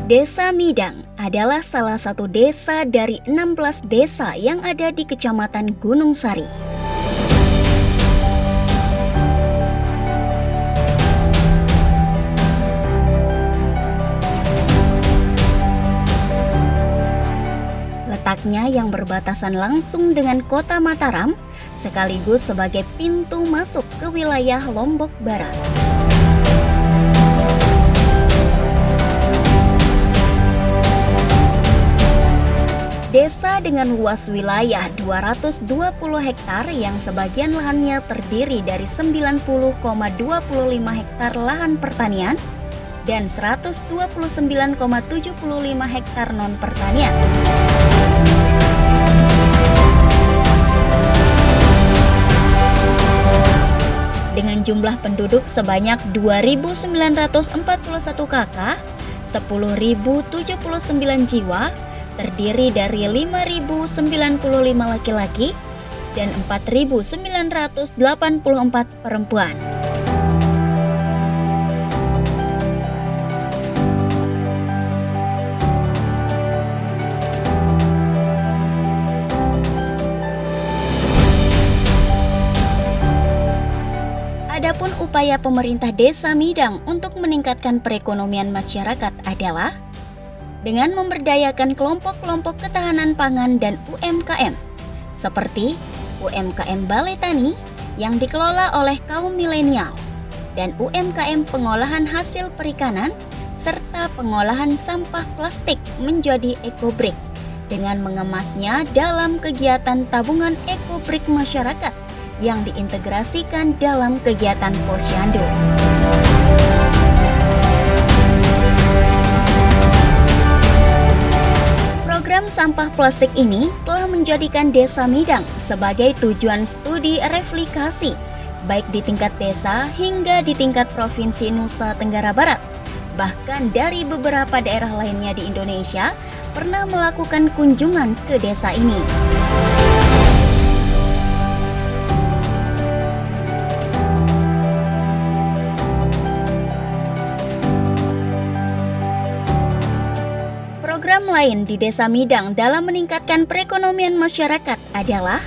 Desa Midang adalah salah satu desa dari 16 desa yang ada di Kecamatan Gunung Sari. Letaknya yang berbatasan langsung dengan kota Mataram, sekaligus sebagai pintu masuk ke wilayah Lombok Barat. Desa dengan luas wilayah 220 hektar yang sebagian lahannya terdiri dari 90,25 hektar lahan pertanian dan 129,75 hektar non-pertanian. Dengan jumlah penduduk sebanyak 2.941 kakak, 10.079 jiwa, terdiri dari 5.095 laki-laki dan 4.984 perempuan. Adapun upaya pemerintah Desa Midang untuk meningkatkan perekonomian masyarakat adalah dengan memberdayakan kelompok-kelompok ketahanan pangan dan UMKM, seperti UMKM Balai Tani yang dikelola oleh kaum milenial, dan UMKM pengolahan hasil perikanan, serta pengolahan sampah plastik menjadi ekobrik, dengan mengemasnya dalam kegiatan tabungan ekobrik masyarakat yang diintegrasikan dalam kegiatan Posyandu. Program sampah plastik ini telah menjadikan Desa Midang sebagai tujuan studi replikasi, baik di tingkat desa hingga di tingkat Provinsi Nusa Tenggara Barat. Bahkan dari beberapa daerah lainnya di Indonesia pernah melakukan kunjungan ke desa ini. Program lain di Desa Midang dalam meningkatkan perekonomian masyarakat adalah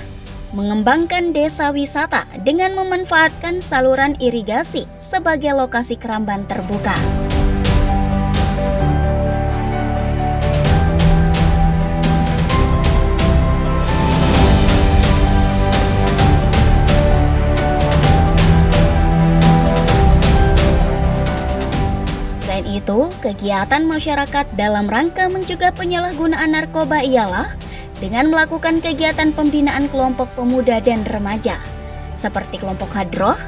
mengembangkan desa wisata dengan memanfaatkan saluran irigasi sebagai lokasi keramban terbuka. Selain itu, kegiatan masyarakat dalam rangka mencegah penyalahgunaan narkoba ialah dengan melakukan kegiatan pembinaan kelompok pemuda dan remaja, seperti kelompok hadroh,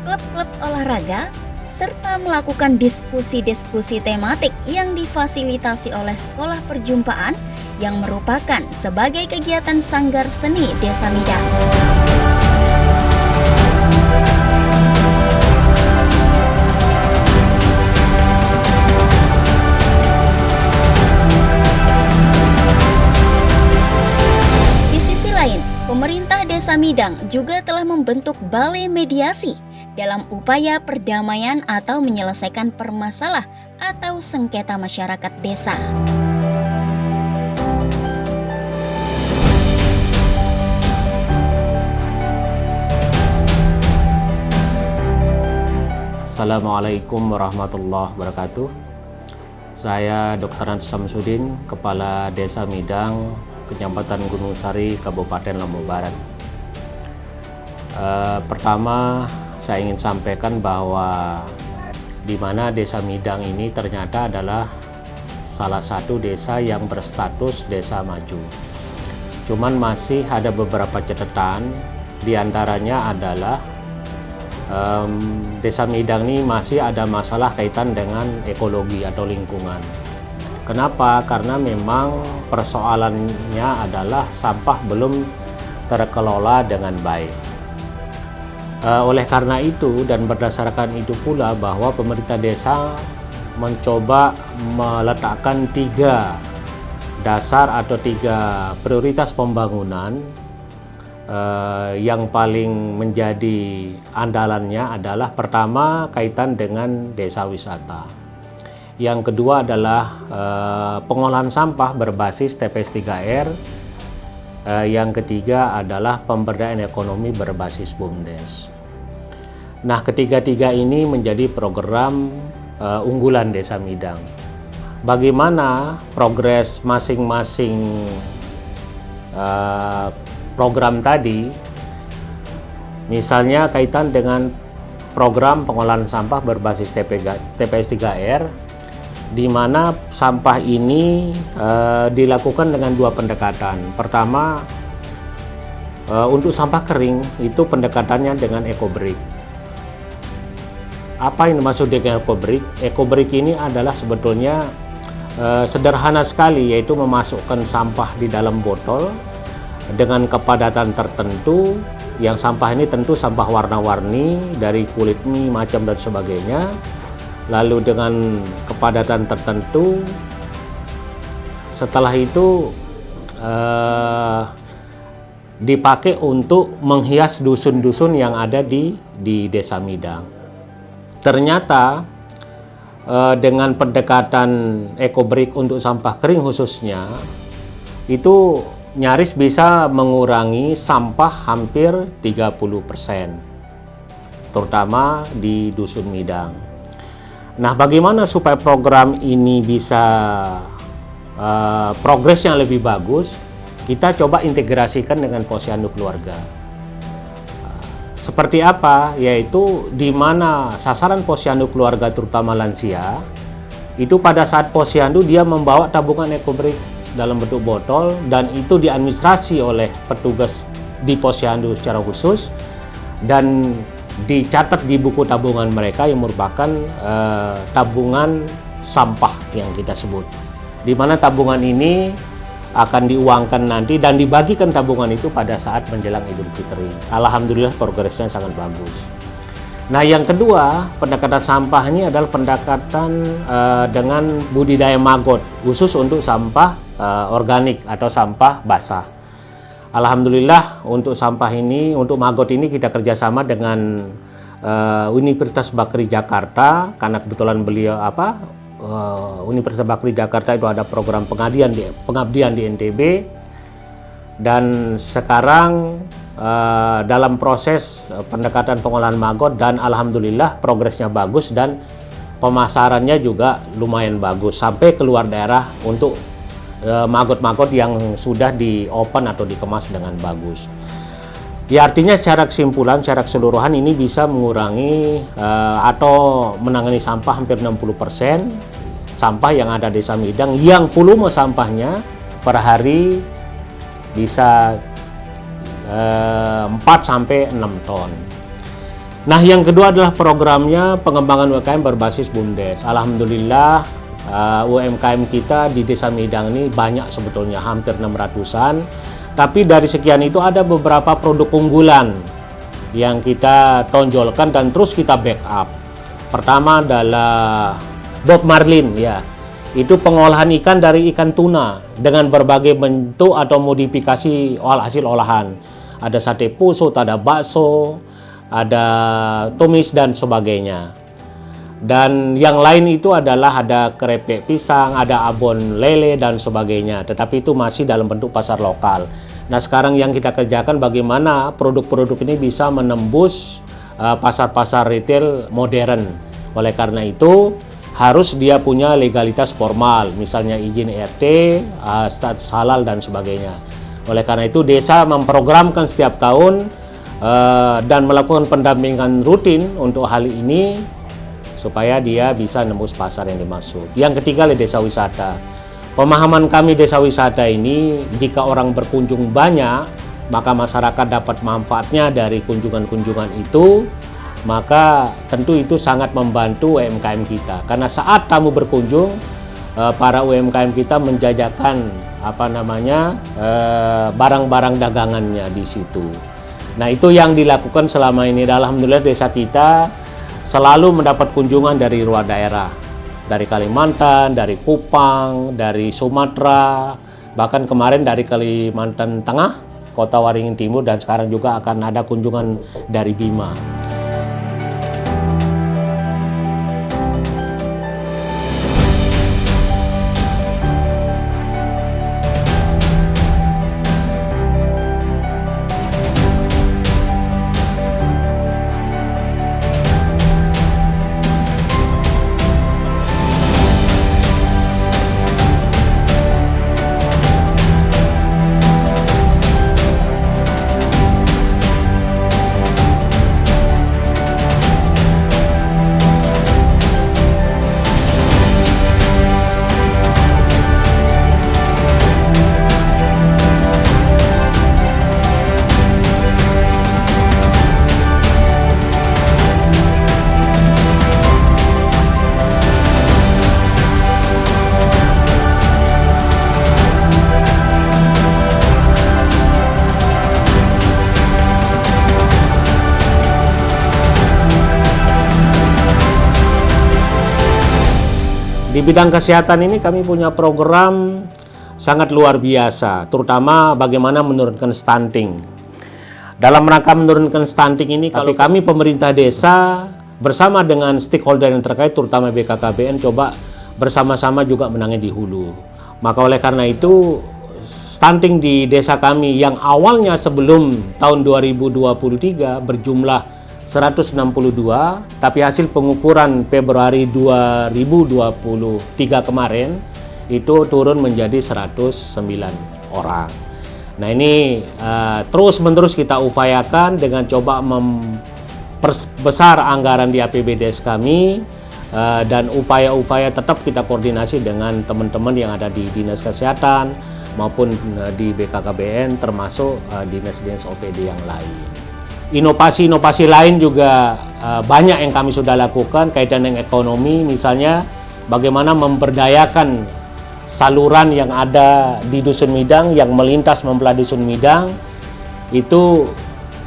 klub-klub olahraga, serta melakukan diskusi-diskusi tematik yang difasilitasi oleh Sekolah Perjumpaan yang merupakan sebagai kegiatan sanggar seni Desa Midang. Pemerintah Desa Midang juga telah membentuk balai mediasi dalam upaya perdamaian atau menyelesaikan permasalah atau sengketa masyarakat desa. Assalamualaikum warahmatullahi wabarakatuh. Saya Dr. Samsudin, Kepala Desa Midang, Kecamatan Gunung Sari, Kabupaten Lombok Barat. Pertama, saya ingin sampaikan bahwa di mana Desa Midang ini ternyata adalah salah satu desa yang berstatus desa maju. Cuman masih ada beberapa catatan, diantaranya adalah Desa Midang ini masih ada masalah kaitan dengan ekologi atau lingkungan. Kenapa? Karena memang persoalannya adalah sampah belum terkelola dengan baik. Oleh karena itu dan berdasarkan itu pula bahwa pemerintah desa mencoba meletakkan 3 dasar atau 3 prioritas pembangunan yang paling menjadi andalannya adalah pertama kaitan dengan desa wisata. Yang kedua adalah pengolahan sampah berbasis TPS 3R. Yang ketiga adalah pemberdayaan ekonomi berbasis BUMDes. Nah, ketiga-tiga ini menjadi program unggulan Desa Midang. Bagaimana progres masing-masing program tadi? Misalnya kaitan dengan program pengolahan sampah berbasis TPS 3R, di mana sampah ini dilakukan dengan dua pendekatan. Pertama, untuk sampah kering itu pendekatannya dengan EcoBrick. Apa yang dimaksud dengan EcoBrick? EcoBrick ini adalah sebetulnya sederhana sekali, yaitu memasukkan sampah di dalam botol dengan kepadatan tertentu. Yang sampah ini tentu sampah warna-warni dari kulit mie, macam dan sebagainya. Lalu dengan kepadatan tertentu, setelah itu dipakai untuk menghias dusun-dusun yang ada di Desa Midang. Ternyata dengan pendekatan EcoBrick untuk sampah kering khususnya, itu nyaris bisa mengurangi sampah hampir 30%, terutama di Dusun Midang. Nah, bagaimana supaya program ini bisa progresnya lebih bagus? Kita coba integrasikan dengan posyandu keluarga. Seperti apa? Yaitu di mana sasaran posyandu keluarga terutama lansia, itu pada saat posyandu dia membawa tabungan EcoBrick dalam bentuk botol, dan itu diadministrasi oleh petugas di posyandu secara khusus dan dicatat di buku tabungan mereka yang merupakan tabungan sampah yang kita sebut, di mana tabungan ini akan diuangkan nanti dan dibagikan tabungan itu pada saat menjelang Idul Fitri. Alhamdulillah progresnya sangat bagus. Nah, yang kedua, pendekatan sampah ini adalah pendekatan dengan budidaya maggot khusus untuk sampah organik atau sampah basah. Alhamdulillah untuk sampah ini, untuk maggot ini kita kerjasama dengan Universitas Bakri Jakarta, karena kebetulan beliau Universitas Bakri Jakarta itu ada program pengabdian di NTB, dan sekarang dalam proses pendekatan pengolahan maggot, dan alhamdulillah progresnya bagus dan pemasarannya juga lumayan bagus sampai keluar daerah untuk maggot-maggot yang sudah di open atau dikemas dengan bagus. Ya, artinya secara kesimpulan, secara keseluruhan ini bisa mengurangi atau menangani sampah hampir 60%. Sampah yang ada di Desa Midang yang volume sampahnya per hari bisa 4-6 ton. Nah, yang kedua adalah programnya pengembangan UMKM berbasis BUMDes. Alhamdulillah UMKM kita di Desa Midang ini banyak sebetulnya, hampir 600-an. Tapi dari sekian itu ada beberapa produk unggulan yang kita tonjolkan dan terus kita backup. Pertama adalah Bob Marlin, ya. Itu pengolahan ikan dari ikan tuna dengan berbagai bentuk atau modifikasi hasil olahan. Ada sate pusut, ada bakso, ada tumis dan sebagainya. Dan yang lain itu adalah ada kerepek pisang, ada abon lele dan sebagainya. Tetapi itu masih dalam bentuk pasar lokal. Nah, sekarang yang kita kerjakan bagaimana produk-produk ini bisa menembus pasar-pasar retail modern. Oleh karena itu harus dia punya legalitas formal, misalnya izin RT, status halal dan sebagainya. Oleh karena itu desa memprogramkan setiap tahun dan melakukan pendampingan rutin untuk hal ini supaya dia bisa nembus pasar yang dimaksud. Yang ketiga adalah desa wisata. Pemahaman kami desa wisata ini, jika orang berkunjung banyak, maka masyarakat dapat manfaatnya dari kunjungan-kunjungan itu, maka tentu itu sangat membantu UMKM kita. Karena saat tamu berkunjung, para UMKM kita menjajakan barang-barang dagangannya di situ. Nah, itu yang dilakukan selama ini. Alhamdulillah desa kita selalu mendapat kunjungan dari luar daerah, dari Kalimantan, dari Kupang, dari Sumatera, bahkan kemarin dari Kalimantan Tengah, Kota Waringin Timur, dan sekarang juga akan ada kunjungan dari Bima. Di bidang kesehatan ini kami punya program sangat luar biasa, terutama bagaimana menurunkan stunting. Dalam rangka menurunkan stunting ini, kalau kami pemerintah desa bersama dengan stakeholder yang terkait, terutama BKKBN, coba bersama-sama juga menangani di hulu. Maka oleh karena itu, stunting di desa kami yang awalnya sebelum tahun 2023 berjumlah 162, tapi hasil pengukuran Februari 2023 kemarin itu turun menjadi 109 orang. Nah ini terus-menerus kita upayakan dengan coba memperbesar anggaran di APBDes kami, dan upaya-upaya tetap kita koordinasi dengan teman-teman yang ada di Dinas Kesehatan maupun di BKKBN, termasuk dinas-dinas OPD yang lain. Inovasi-inovasi lain juga banyak yang kami sudah lakukan kaitan dengan ekonomi, misalnya bagaimana memberdayakan saluran yang ada di Dusun Midang yang melintas membelah Dusun Midang. Itu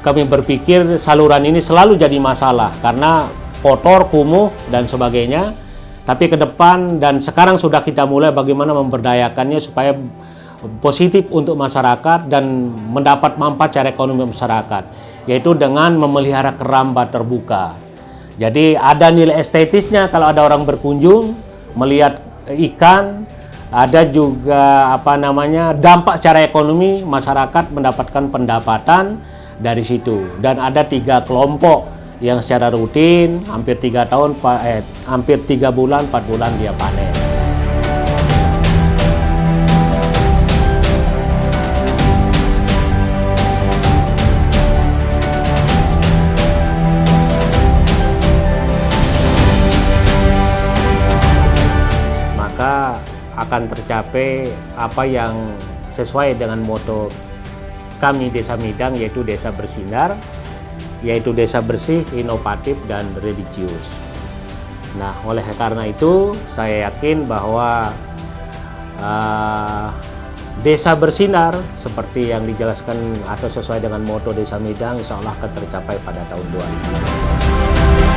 kami berpikir saluran ini selalu jadi masalah karena kotor, kumuh, dan sebagainya. Tapi ke depan dan sekarang sudah kita mulai bagaimana memberdayakannya supaya positif untuk masyarakat dan mendapat manfaat secara ekonomi masyarakat, yaitu dengan memelihara keramba terbuka. Jadi ada nilai estetisnya kalau ada orang berkunjung melihat ikan, ada juga dampak secara ekonomi, masyarakat mendapatkan pendapatan dari situ. Dan ada 3 kelompok yang secara rutin hampir 3 bulan 4 bulan dia panen. Akan tercapai apa yang sesuai dengan moto kami Desa Midang, yaitu Desa Bersinar, yaitu desa bersih, inovatif, dan religius. Nah, oleh karena itu saya yakin bahwa Desa Bersinar seperti yang dijelaskan atau sesuai dengan moto Desa Midang insya Allah akan tercapai pada tahun 2020.